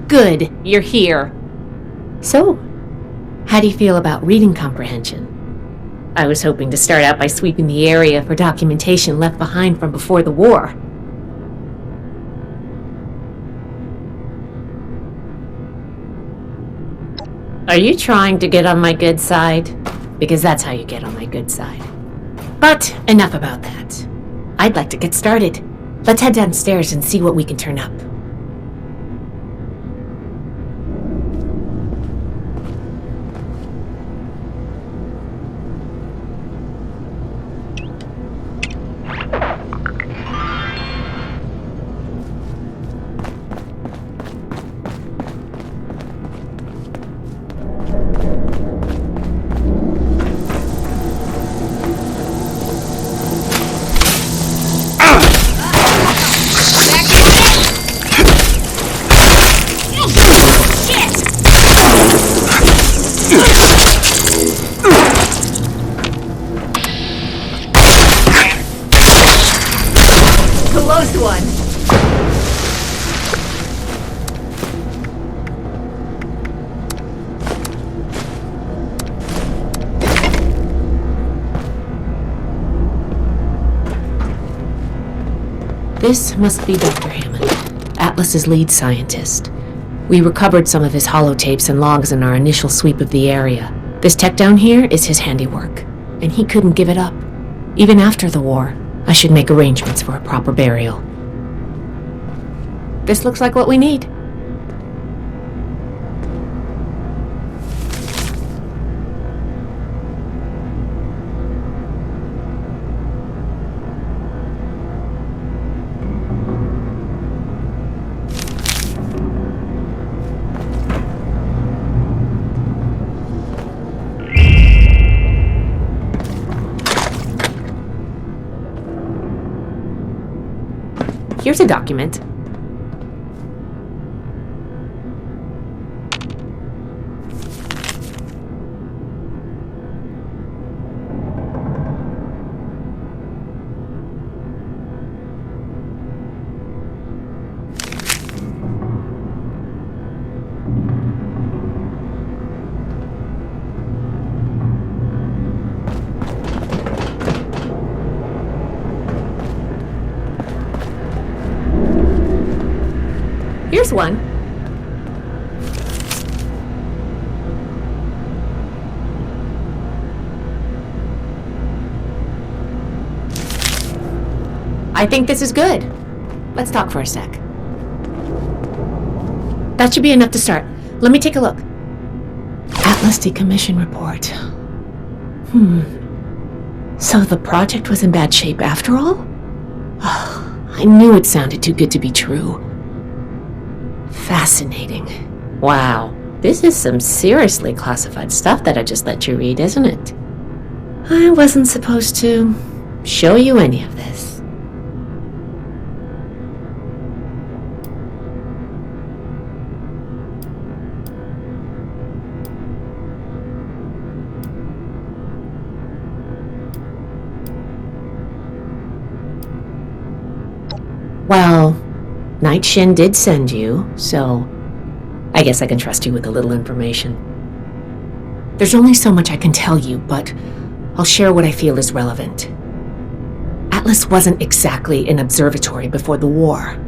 Good, you're here. So, how do you feel about reading comprehension? I was hoping to start out by sweeping the area for documentation left behind from before the war. Are you trying to get on my good side? Because that's how you get on my good side. But enough about that. I'd like to get started. Let's head downstairs and see what we can turn up. This must be Dr. Hammond, Atlas's lead scientist. We recovered some of his holotapes and logs in our initial sweep of the area. This tech down here is his handiwork, and he couldn't give it up. Even after the war, I should make arrangements for a proper burial. This looks like what we need. Here's a document. Here's one. I think this is good. Let's talk for a sec. That should be enough to start. Let me take a look. Atlas decommission report. So the project was in bad shape after all? I knew it sounded too good to be true. Fascinating. Wow, this is some seriously classified stuff that I just let you read, isn't it? I wasn't supposed to show you any of this. Well, Night Shin did send you, so I guess I can trust you with a little information. There's only so much I can tell you, but I'll share what I feel is relevant. Atlas wasn't exactly an observatory before the war.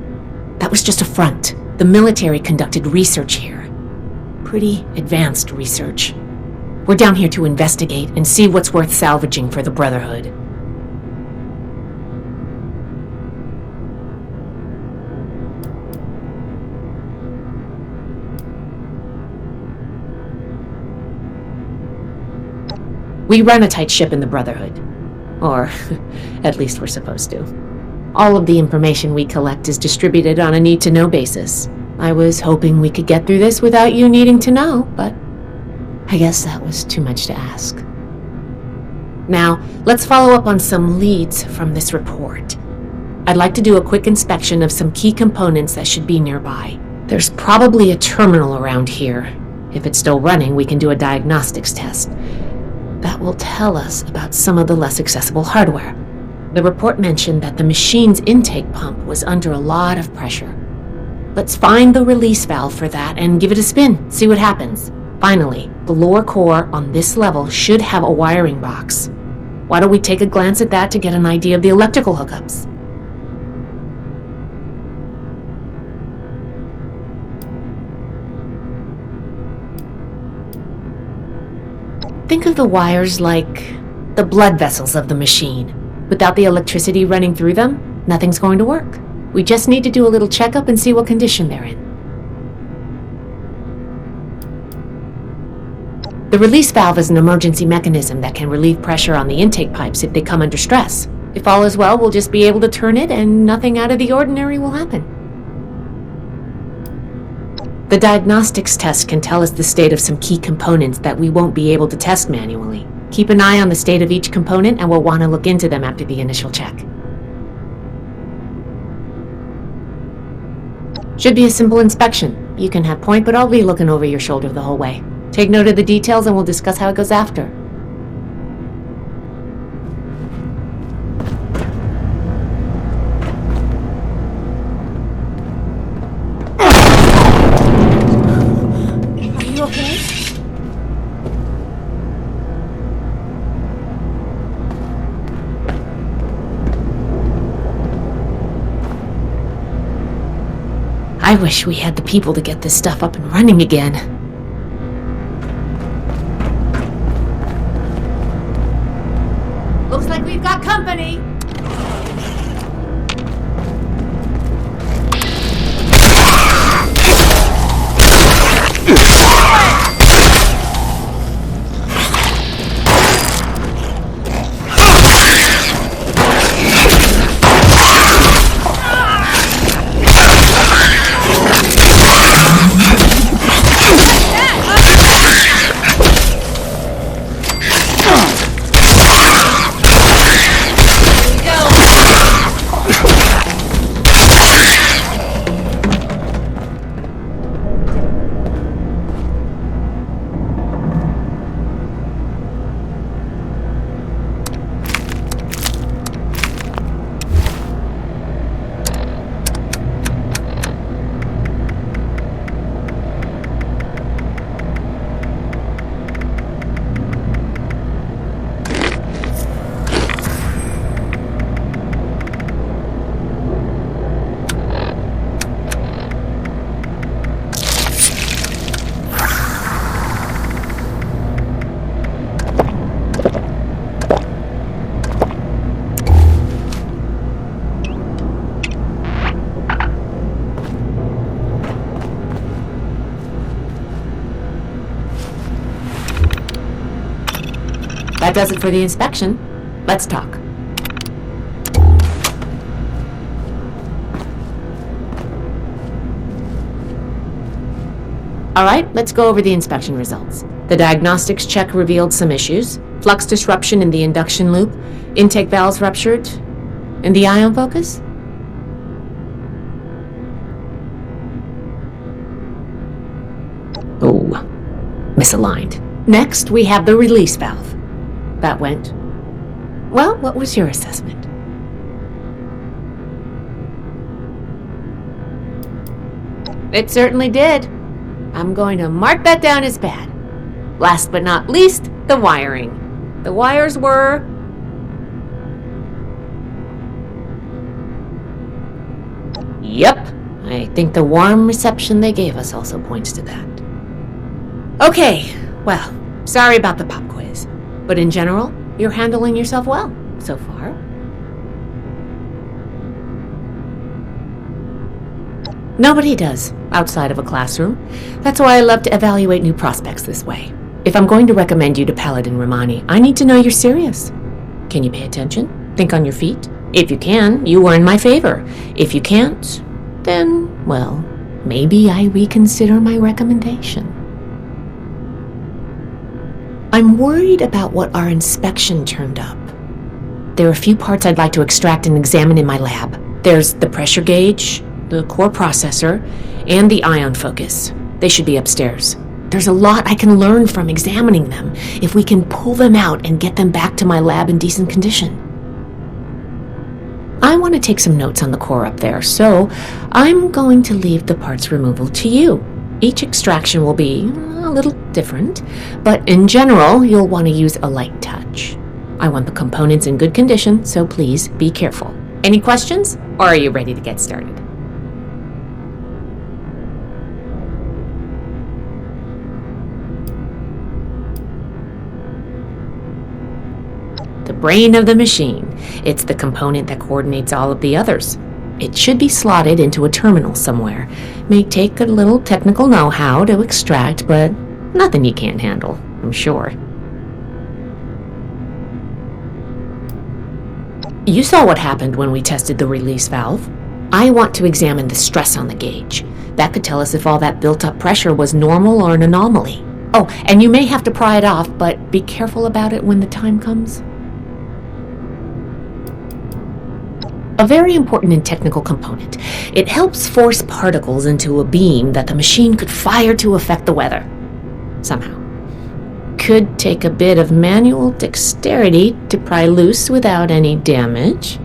That was just a front. The military conducted research here. Pretty advanced research. We're down here to investigate and see what's worth salvaging for the Brotherhood. We run a tight ship in the Brotherhood. Or, at least we're supposed to. All of the information we collect is distributed on a need-to-know basis. I was hoping we could get through this without you needing to know, but I guess that was too much to ask. Now, let's follow up on some leads from this report. I'd like to do a quick inspection of some key components that should be nearby. There's probably a terminal around here. If it's still running, we can do a diagnostics test. That will tell us about some of the less accessible hardware. The report mentioned that the machine's intake pump was under a lot of pressure. Let's find the release valve for that and give it a spin, see what happens. Finally, the lower core on this level should have a wiring box. Why don't we take a glance at that to get an idea of the electrical hookups? Think of the wires like the blood vessels of the machine. Without the electricity running through them, nothing's going to work. We just need to do a little checkup and see what condition they're in. The release valve is an emergency mechanism that can relieve pressure on the intake pipes if they come under stress. If all is well, we'll just be able to turn it and nothing out of the ordinary will happen. The diagnostics test can tell us the state of some key components that we won't be able to test manually. Keep an eye on the state of each component and we'll want to look into them after the initial check. Should be a simple inspection. You can have point, but I'll be looking over your shoulder the whole way. Take note of the details and we'll discuss how it goes after. Are you okay? I wish we had the people to get this stuff up and running again. Looks like we've got company. That does it for the inspection. Let's talk. Alright, let's go over the inspection results. The diagnostics check revealed some issues. Flux disruption in the induction loop, intake valves ruptured, and the ion focus? Oh, misaligned. Next, we have the release valve. That went. Well, what was your assessment? It certainly did. I'm going to mark that down as bad. Last but not least, the wiring. The wires were... Yep, I think the warm reception they gave us also points to that. Okay, well, Sorry about the pop quiz, but in general, you're handling yourself well so far. Nobody does, outside of a classroom. That's why I love to evaluate new prospects this way. If I'm going to recommend you to Paladin Romani, I need to know you're serious. Can you pay attention? Think on your feet? If you can, you are in my favor. If you can't, then, well, maybe I reconsider my recommendation. I'm worried about what our inspection turned up. There are a few parts I'd like to extract and examine in my lab. There's the pressure gauge, the core processor, and the ion focus. They should be upstairs. There's a lot I can learn from examining them if we can pull them out and get them back to my lab in decent condition. I want to take some notes on the core up there, so I'm going to leave the parts removal to you. Each extraction will be a little different, but in general, you'll want to use a light touch. I want the components in good condition, so please be careful. Any questions, or are you ready to get started? The brain of the machine. It's the component that coordinates all of the others. It should be slotted into a terminal somewhere. May take a little technical know-how to extract, but nothing you can't handle, I'm sure. You saw what happened when we tested the release valve. I want to examine the stress on the gauge. That could tell us if all that built-up pressure was normal or an anomaly. Oh, and you may have to pry it off, but be careful about it when the time comes. A very important and technical component. It helps force particles into a beam that the machine could fire to affect the weather. Somehow. Could take a bit of manual dexterity to pry loose without any damage.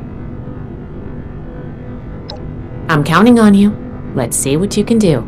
I'm counting on you. Let's see what you can do.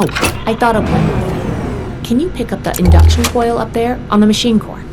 Oh, I thought of one more thing. Can you pick up the induction coil up there on the machine core?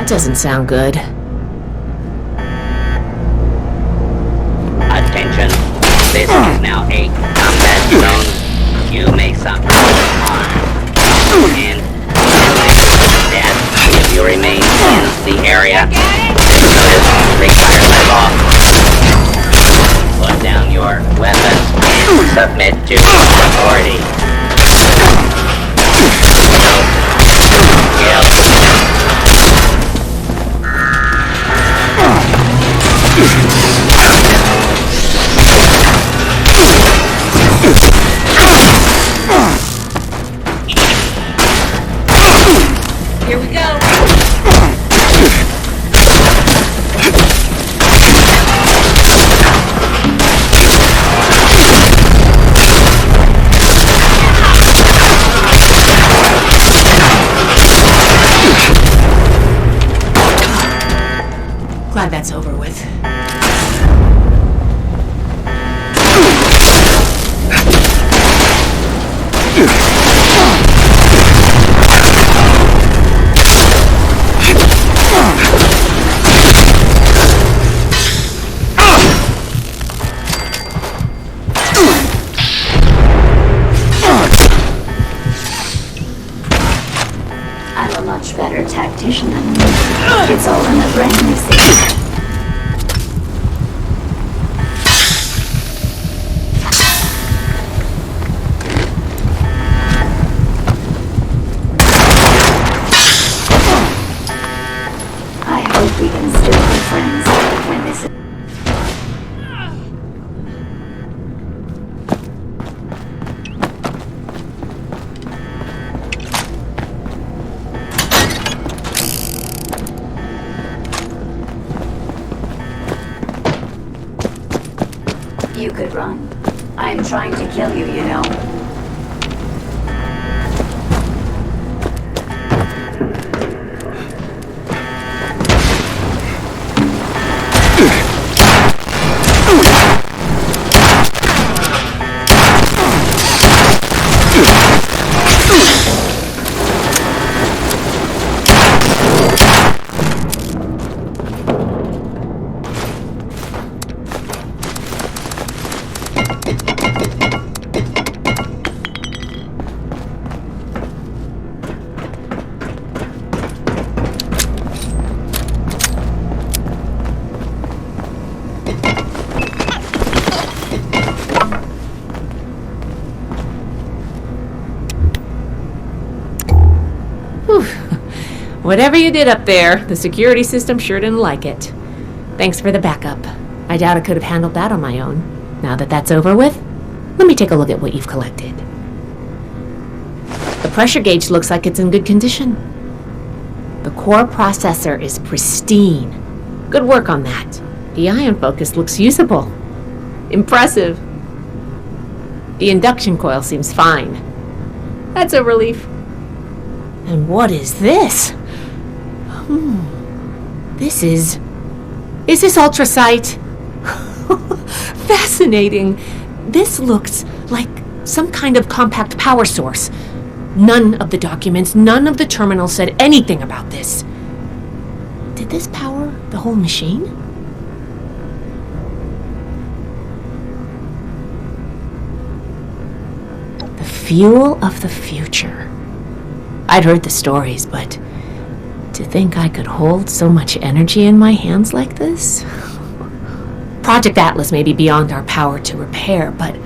that doesn't sound good. Attention. This is now a combat zone. You may suffer harm and death if you remain in the area. This notice requires by law. Put down your weapons and submit to authority. Here we go. Glad that's over with. I'm a much better tactician than you. It's all in the brain, you see. I hope we can still be friends when this is... You could run. I'm trying to kill you, you know. Whatever you did up there, the security system sure didn't like it. Thanks for the backup. I doubt I could have handled that on my own. Now that that's over with, let me take a look at what you've collected. The pressure gauge looks like it's in good condition. The core processor is pristine. Good work on that. The ion focus looks usable. Impressive. The induction coil seems fine. That's a relief. And what is this? Is this ultrasight? Fascinating. This looks like some kind of compact power source. None of the documents, none of the terminals said anything about this. Did this power the whole machine? The fuel of the future. I'd heard the stories, but to think I could hold so much energy in my hands like this? Project Atlas may be beyond our power to repair, but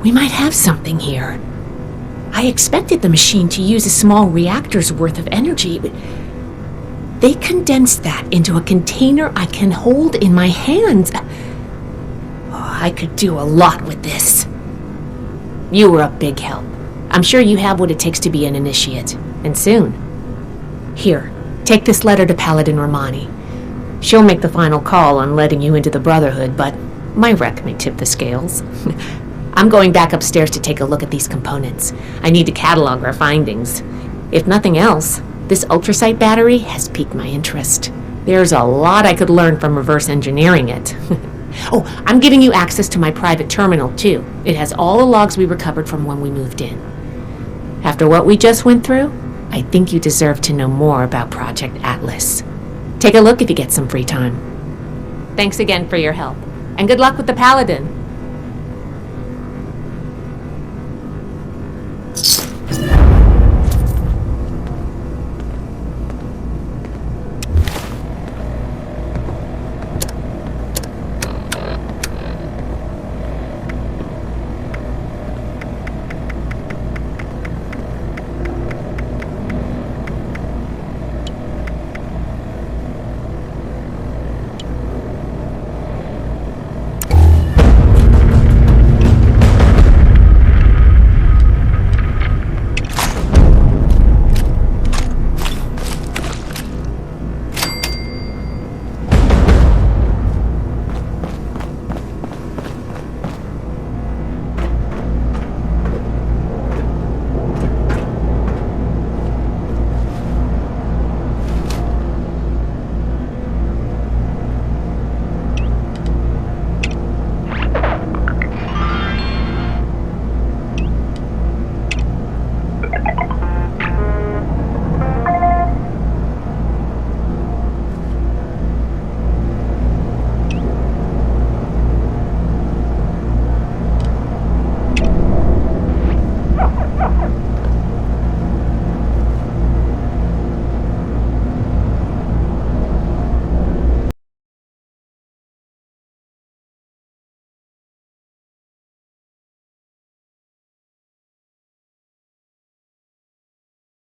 we might have something here. I expected the machine to use a small reactor's worth of energy, but they condensed that into a container I can hold in my hands. I could do a lot with this. You were a big help. I'm sure you have what it takes to be an initiate, and soon. Here, take this letter to Paladin Romani. She'll make the final call on letting you into the Brotherhood, but my wreck may tip the scales. I'm going back upstairs to take a look at these components. I need to catalog our findings. If nothing else, this ultrasight battery has piqued my interest. There's a lot I could learn from reverse engineering it. Oh, I'm giving you access to my private terminal, too. It has all the logs we recovered from when we moved in. After what we just went through, I think you deserve to know more about Project Atlas. Take a look if you get some free time. Thanks again for your help, and good luck with the Paladin.